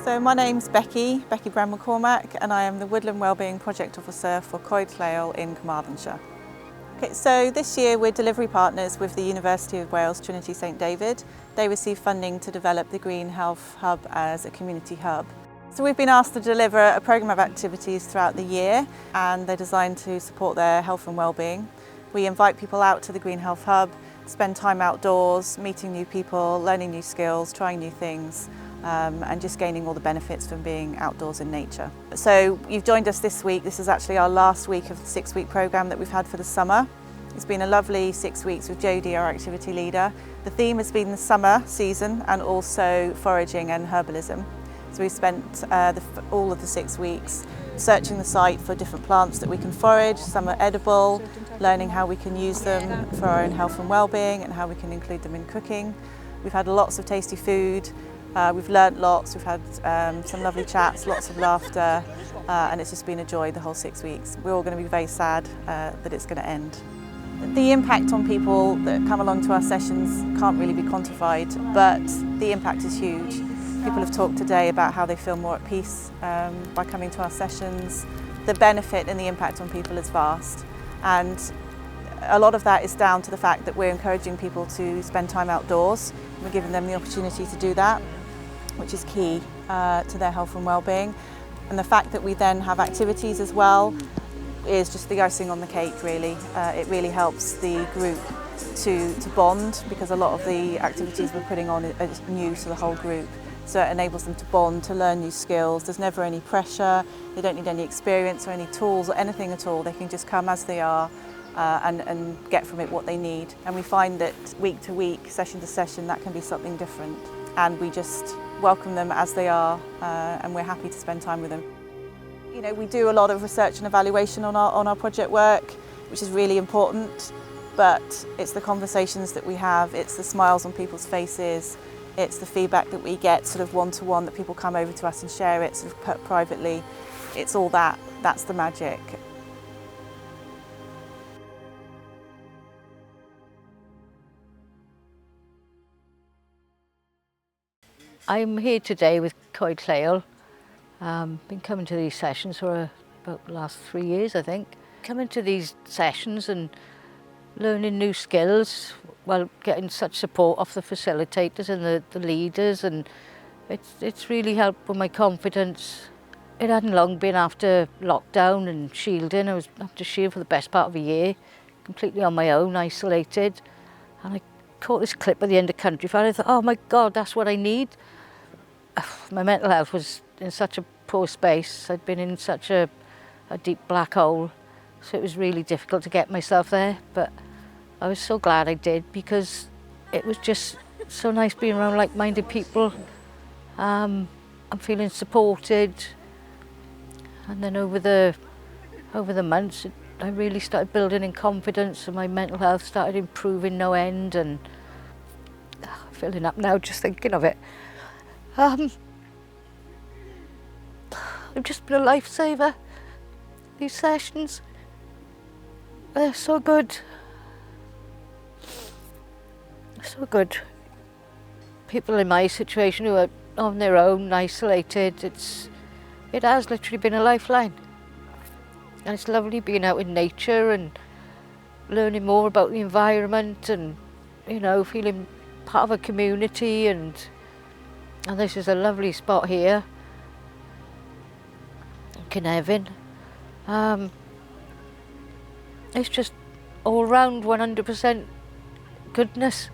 So my name's Becky Brown McCormack, and I am the Woodland Wellbeing Project Officer for Iechyd in Carmarthenshire. Okay, so this year we're delivery partners with the University of Wales Trinity St David. They received funding to develop the Green Health Hub as a community hub. So we've been asked to deliver a programme of activities throughout the year, and they're designed to support their health and wellbeing. We invite people out to the Green Health Hub, spend time outdoors, meeting new people, learning new skills, trying new things, and just gaining all the benefits from being outdoors in nature. So you've joined us this week. This is actually our last week of the 6-week programme that we've had for the summer. It's been a lovely 6 weeks with Jodie, our activity leader. The theme has been the summer season and also foraging and herbalism. So we've spent all of the 6 weeks searching the site for different plants that we can forage. Some are edible, learning how we can use them for our own health and well-being and how we can include them in cooking. We've had lots of tasty food. We've learnt lots, we've had some lovely chats, lots of laughter, and it's just been a joy the whole 6 weeks. We're all going to be very sad that it's going to end. The impact on people that come along to our sessions can't really be quantified, but the impact is huge. People have talked today about how they feel more at peace by coming to our sessions. The benefit and the impact on people is vast, and a lot of that is down to the fact that we're encouraging people to spend time outdoors. We're giving them the opportunity to do that, which is key to their health and well-being. And the fact that we then have activities as well is just the icing on the cake, really. It really helps the group to bond, because a lot of the activities we're putting on are new to the whole group. So it enables them to bond, to learn new skills. There's never any pressure, they don't need any experience or any tools or anything at all. They can just come as they are and get from it what they need. And we find that week to week, session to session, that can be something different. And we just welcome them as they are, and we're happy to spend time with them. You know, we do a lot of research and evaluation on our project work, which is really important, but it's the conversations that we have, it's the smiles on people's faces, it's the feedback that we get sort of one-to-one, that people come over to us and share it sort of privately. It's all that's the magic. I'm here today with Iechyd. Been coming to these sessions for about the last 3 years, I think. Coming to these sessions and learning new skills, well, getting such support off the facilitators and the leaders, and it's really helped with my confidence. It hadn't long been after lockdown and shielding. I was after shield for the best part of a year, completely on my own, isolated, and I caught this clip at the end of Countryside. I thought, oh my God, that's what I need. My mental health was in such a poor space. I'd been in such a deep black hole, so it was really difficult to get myself there, but I was so glad I did, because it was just so nice being around like-minded people. I'm feeling supported, and then over the months I really started building in confidence, and my mental health started improving no end, and I'm filling up now just thinking of it. I've just been a lifesaver. These sessions, they're so good. So good. People in my situation who are on their own, isolated, it has literally been a lifeline. And it's lovely being out in nature and learning more about the environment, and, you know, feeling part of a community, and this is a lovely spot here, Cynefin. It's just all round 100% goodness.